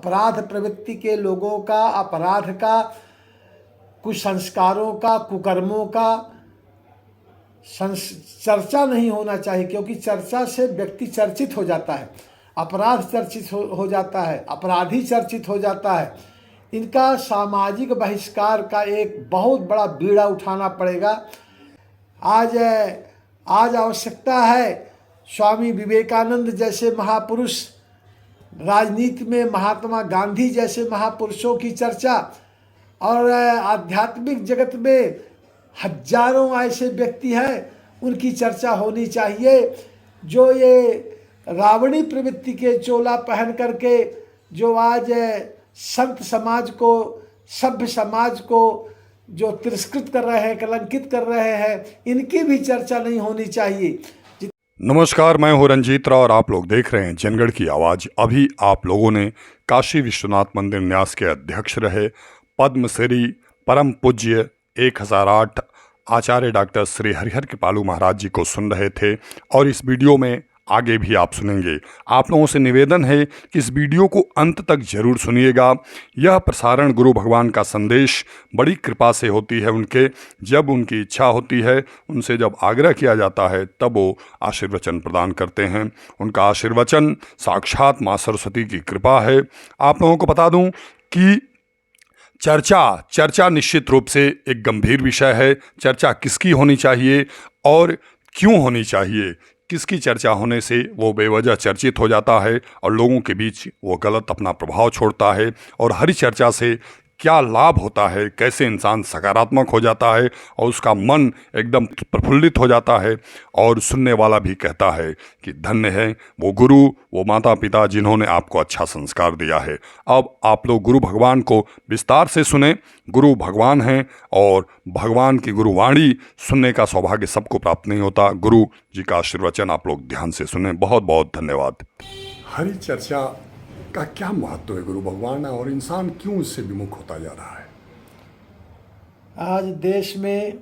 अपराध प्रवृत्ति के लोगों का, अपराध का, कुसंस्कारों का, कुकर्मों का चर्चा नहीं होना चाहिए, क्योंकि चर्चा से व्यक्ति चर्चित हो जाता है, अपराध चर्चित हो जाता है, अपराधी चर्चित हो जाता है। इनका सामाजिक बहिष्कार का एक बहुत बड़ा बीड़ा उठाना पड़ेगा। आज आवश्यकता है स्वामी विवेकानंद जैसे महापुरुष, राजनीति में महात्मा गांधी जैसे महापुरुषों की चर्चा, और आध्यात्मिक जगत में हजारों ऐसे व्यक्ति हैं, उनकी चर्चा होनी चाहिए जो ये रावणी प्रवृत्ति के चोला पहन करके जो आज संत समाज को, सभ्य समाज को जो तिरस्कृत कर रहे हैं, कलंकित कर रहे हैं, इनकी भी चर्चा नहीं होनी चाहिए। नमस्कार, मैं हूं रंजीत राव और आप लोग देख रहे हैं जनगढ़ की आवाज़। अभी आप लोगों ने काशी विश्वनाथ मंदिर न्यास के अध्यक्ष रहे पद्मश्री परम पूज्य 1008 आचार्य डॉक्टर श्री हरिहर कृपालु महाराज जी को सुन रहे थे, और इस वीडियो में आगे भी आप सुनेंगे। आप लोगों से निवेदन है कि इस वीडियो को अंत तक जरूर सुनिएगा। यह प्रसारण गुरु भगवान का संदेश बड़ी कृपा से होती है उनके, जब उनकी इच्छा होती है, उनसे जब आग्रह किया जाता है तब वो आशीर्वचन प्रदान करते हैं। उनका आशीर्वचन साक्षात माँ सरस्वती की कृपा है। आप लोगों को बता दूं कि चर्चा निश्चित रूप से एक गंभीर विषय है। चर्चा किसकी होनी चाहिए और क्यों होनी चाहिए, किसकी चर्चा होने से वो बेवजह चर्चित हो जाता है और लोगों के बीच वो गलत अपना प्रभाव छोड़ता है, और हरी चर्चा से क्या लाभ होता है, कैसे इंसान सकारात्मक हो जाता है और उसका मन एकदम प्रफुल्लित हो जाता है, और सुनने वाला भी कहता है कि धन्य है वो गुरु, वो माता पिता जिन्होंने आपको अच्छा संस्कार दिया है। अब आप लोग गुरु भगवान को विस्तार से सुने। गुरु भगवान हैं और भगवान की गुरुवाणी सुनने का सौभाग्य सबको प्राप्त नहीं होता। गुरु जी का आशीर्वचन आप लोग ध्यान से सुने। बहुत बहुत धन्यवाद। हरी चर्चा का क्या महत्व है गुरु भगवान, और इंसान क्यों इससे विमुख होता जा रहा है? आज देश में,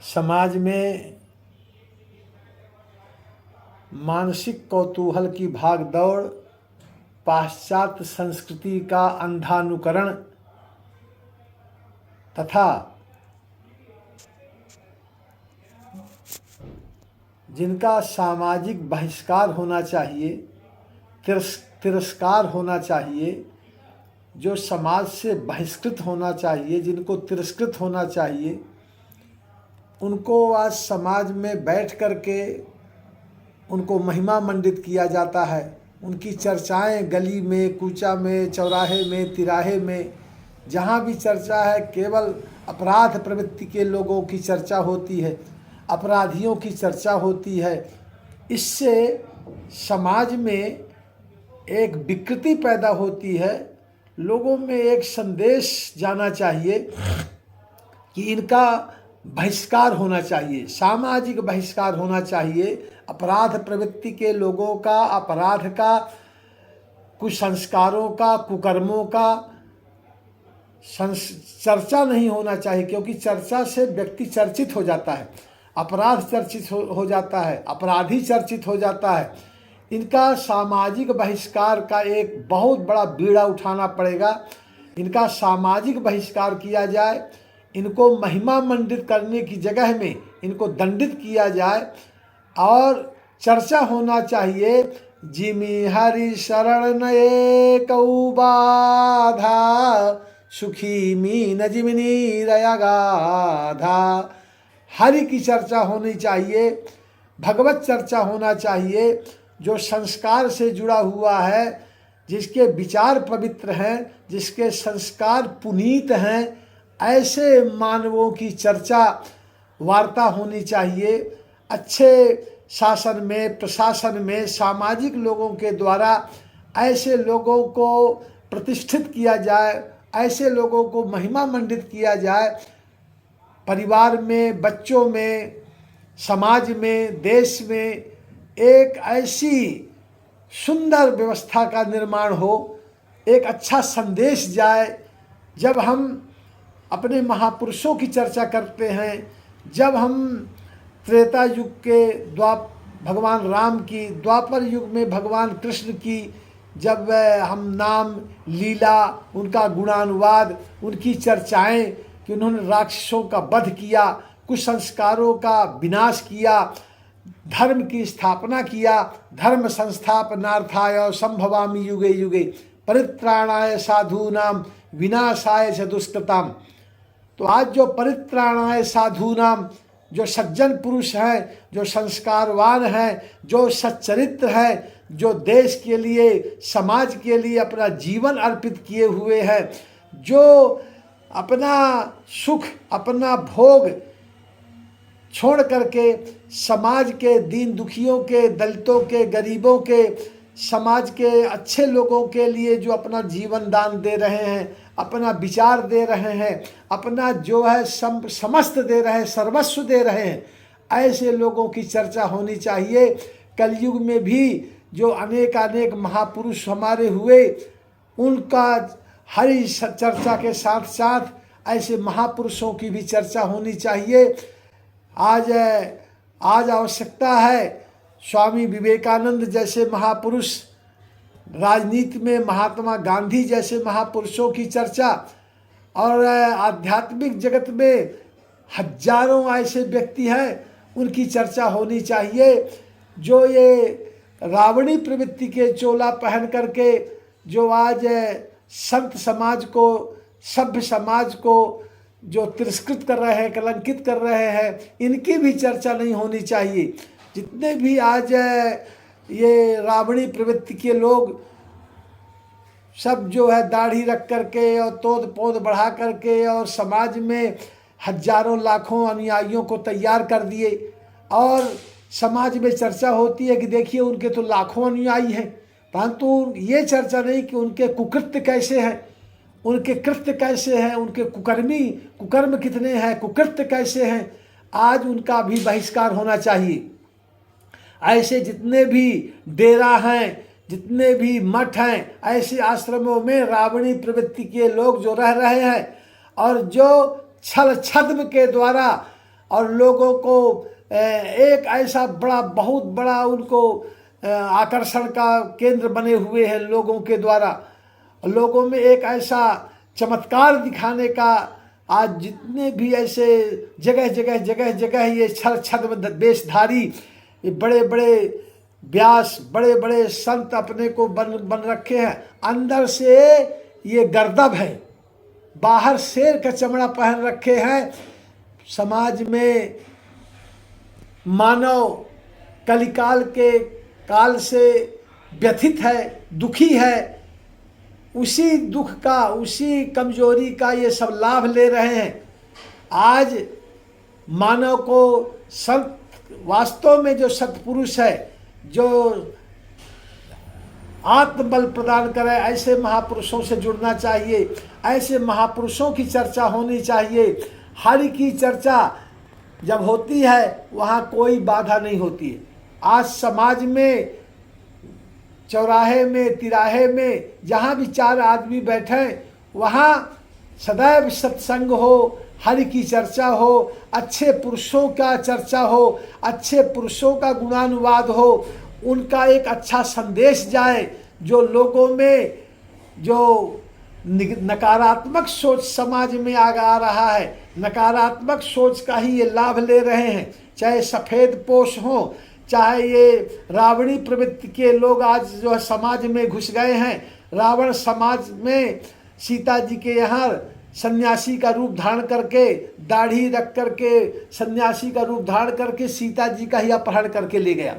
समाज में मानसिक कौतूहल की भागदौड़, पाश्चात्य संस्कृति का अंधानुकरण तथा जिनका सामाजिक बहिष्कार होना चाहिए, तिरस्कार होना चाहिए, जो समाज से बहिष्कृत होना चाहिए, जिनको तिरस्कृत होना चाहिए, उनको आज समाज में बैठ कर के उनको महिमा मंडित किया जाता है। उनकी चर्चाएं गली में, कूचा में, चौराहे में, तिराहे में, जहाँ भी चर्चा है केवल अपराध प्रवृत्ति के लोगों की चर्चा होती है, अपराधियों की चर्चा होती है। इससे समाज में एक विकृति पैदा होती है। लोगों में एक संदेश जाना चाहिए कि इनका बहिष्कार होना चाहिए, सामाजिक बहिष्कार होना चाहिए। अपराध प्रवृत्ति के लोगों का, अपराध का, कुसंस्कारों का, कुकर्मों का चर्चा नहीं होना चाहिए, क्योंकि चर्चा से व्यक्ति चर्चित हो जाता है, अपराध चर्चित हो जाता है, अपराधी चर्चित हो जाता है। इनका सामाजिक बहिष्कार का एक बहुत बड़ा बीड़ा उठाना पड़ेगा। इनका सामाजिक बहिष्कार किया जाए, इनको महिमा मंडित करने की जगह में इनको दंडित किया जाए, और चर्चा होना चाहिए जिमि हरि शरण नये कौ बाधा, सुखी मीन जिमिनी रया गाधा। हरि की चर्चा होनी चाहिए, भगवत चर्चा होना चाहिए, जो संस्कार से जुड़ा हुआ है, जिसके विचार पवित्र हैं, जिसके संस्कार पुनीत हैं, ऐसे मानवों की चर्चा, वार्ता होनी चाहिए। अच्छे शासन में, प्रशासन में, सामाजिक लोगों के द्वारा ऐसे लोगों को प्रतिष्ठित किया जाए, ऐसे लोगों को महिमा मंडित किया जाए। परिवार में, बच्चों में, समाज में, देश में एक ऐसी सुंदर व्यवस्था का निर्माण हो, एक अच्छा संदेश जाए। जब हम अपने महापुरुषों की चर्चा करते हैं, जब हम त्रेता युग के भगवान राम की, द्वापर युग में भगवान कृष्ण की, जब हम नाम लीला, उनका गुणानुवाद, उनकी चर्चाएं कि उन्होंने राक्षसों का वध किया, कुसंस्कारों का विनाश किया, धर्म की स्थापना किया, धर्म संस्थापनार्थाय संभवामि युगे युगे परित्राणाय साधूनाम विनाशाय च दुष्कृताम। तो आज जो परित्राणाय साधूनाम, जो सज्जन पुरुष हैं, जो संस्कारवान हैं, जो सच्चरित्र हैं, जो देश के लिए, समाज के लिए अपना जीवन अर्पित किए हुए हैं, जो अपना सुख, अपना भोग छोड़ करके समाज के दीन दुखियों के, दलितों के, गरीबों के, समाज के अच्छे लोगों के लिए जो अपना जीवन दान दे रहे हैं, अपना विचार दे रहे हैं, अपना जो है समस्त दे रहे हैं, सर्वस्व दे रहे हैं, ऐसे लोगों की चर्चा होनी चाहिए। कलयुग में भी जो अनेक महापुरुष हमारे हुए, उनका हरी चर्चा के साथ साथ ऐसे महापुरुषों की भी चर्चा होनी चाहिए। आज आवश्यकता है स्वामी विवेकानंद जैसे महापुरुष, राजनीति में महात्मा गांधी जैसे महापुरुषों की चर्चा, और आध्यात्मिक जगत में हजारों ऐसे व्यक्ति हैं, उनकी चर्चा होनी चाहिए। जो ये रावणी प्रवृत्ति के चोला पहन करके जो आज संत समाज को, सभ्य समाज को जो तिरस्कृत कर रहे हैं, कलंकित कर रहे हैं, इनकी भी चर्चा नहीं होनी चाहिए। जितने भी आज ये रावणी प्रवृत्ति के लोग सब जो है दाढ़ी रख करके और तोड़ पोद बढ़ा करके और समाज में हजारों लाखों अनुयायियों को तैयार कर दिए, और समाज में चर्चा होती है कि देखिए उनके तो लाखों अनुयायी हैं, परंतु ये चर्चा नहीं कि उनके कुकृत्य कैसे हैं, उनके कृत्य कैसे हैं, उनके कुकर्म कितने हैं, कुकृत्य कैसे हैं। आज उनका भी बहिष्कार होना चाहिए। ऐसे जितने भी डेरा हैं, जितने भी मठ हैं, ऐसे आश्रमों में रावणी प्रवृत्ति के लोग जो रह रहे हैं और जो छल छद्म के द्वारा और लोगों को एक ऐसा बहुत बड़ा उनको आकर्षण का केंद्र बने हुए हैं, लोगों के द्वारा लोगों में एक ऐसा चमत्कार दिखाने का। आज जितने भी ऐसे जगह जगह ये छल छद्म वेशधारी, ये बड़े बड़े व्यास, बड़े बड़े संत अपने को बन रखे हैं। अंदर से ये गर्दभ है, बाहर शेर का चमड़ा पहन रखे हैं। समाज में मानव कलिकाल के काल से व्यथित है, दुखी है, उसी दुख का, उसी कमजोरी का ये सब लाभ ले रहे हैं। आज मानव को संत, वास्तव में जो सत्पुरुष है, जो आत्मबल प्रदान करे, ऐसे महापुरुषों से जुड़ना चाहिए, ऐसे महापुरुषों की चर्चा होनी चाहिए। हरि की चर्चा जब होती है वहाँ कोई बाधा नहीं होती है। आज समाज में, चौराहे में, तिराहे में, जहाँ भी चार आदमी बैठे वहाँ सदैव सत्संग हो, हरि की चर्चा हो, अच्छे पुरुषों का चर्चा हो, अच्छे पुरुषों का गुणानुवाद हो, उनका एक अच्छा संदेश जाए। जो लोगों में जो नकारात्मक सोच समाज में आ रहा है, नकारात्मक सोच का ही ये लाभ ले रहे हैं। चाहे सफ़ेद पोश हो, चाहे ये रावणी प्रवृत्ति के लोग आज जो है समाज में घुस गए हैं। रावण समाज में सीता जी के यहाँ सन्यासी का रूप धारण करके, दाढ़ी रख करके सन्यासी का रूप धारण करके सीता जी का ही अपहरण करके ले गया।